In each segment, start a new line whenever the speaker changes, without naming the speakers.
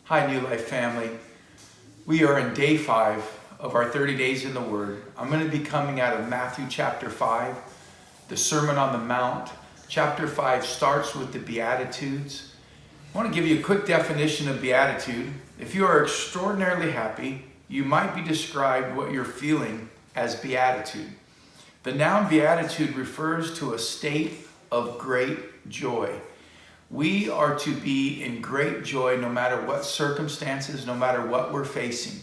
Hi, New Life family. We are in day 5 of our 30 days in the Word. I'm going to be coming out of Matthew chapter 5, the Sermon on the Mount. Chapter 5 starts with the Beatitudes. I want to give you a quick definition of beatitude. If you are extraordinarily happy, you might be described what you're feeling as beatitude. The noun beatitude refers to a state of great joy. We are to be in great joy no matter what circumstances, no matter what we're facing.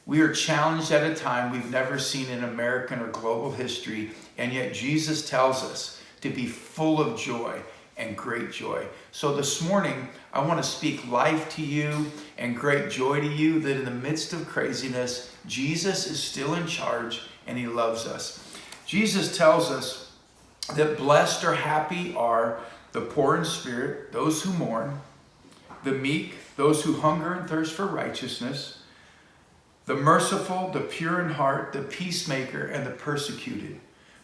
We are challenged at a time we've never seen in American or global history, and yet Jesus tells us to be full of joy and great joy. So this morning, I want to speak life to you and great joy to you, that in the midst of craziness, Jesus is still in charge and he loves us. Jesus tells us that blessed or happy are the poor in spirit, those who mourn, the meek, those who hunger and thirst for righteousness, the merciful, the pure in heart, the peacemaker, and the persecuted.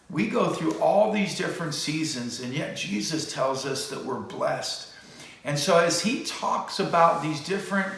We go through all these different seasons, and yet Jesus tells us that we're blessed. And so as he talks about these different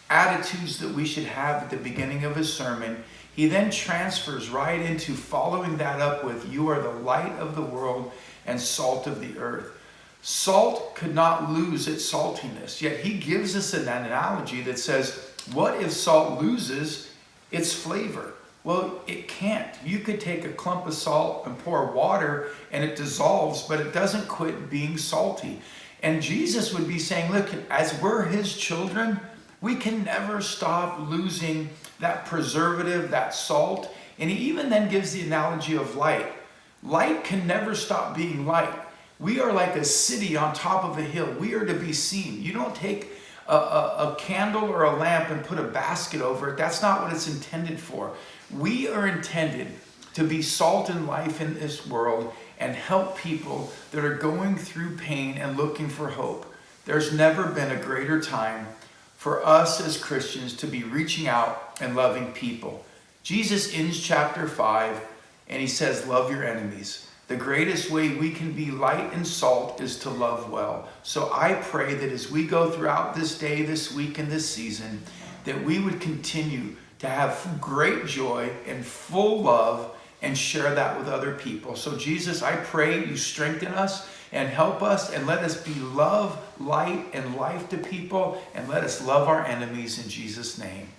attitudes that we should have at the beginning of his sermon, he then transfers right into following that up with, you are the light of the world and salt of the earth. Salt could not lose its saltiness, yet he gives us an analogy that says, what if salt loses its flavor? Well, it can't. You could take a clump of salt and pour water and it dissolves, but it doesn't quit being salty. And Jesus would be saying, look, as we're his children, we can never stop losing that preservative, that salt. And he even then gives the analogy of light. Light can never stop being light. We are like a city on top of a hill. We are to be seen. You don't take a candle or a lamp and put a basket over it. That's not what it's intended for. We are intended to be salt and life in this world and help people that are going through pain and looking for hope. There's never been a greater time for us as Christians to be reaching out and loving people. Jesus ends chapter 5 and he says, love your enemies. The greatest way we can be light and salt is to love well. So I pray that as we go throughout this day, this week, and this season, that we would continue to have great joy and full love and share that with other people. So Jesus, I pray you strengthen us and help us and let us be love, light, and life to people, and let us love our enemies in Jesus' name.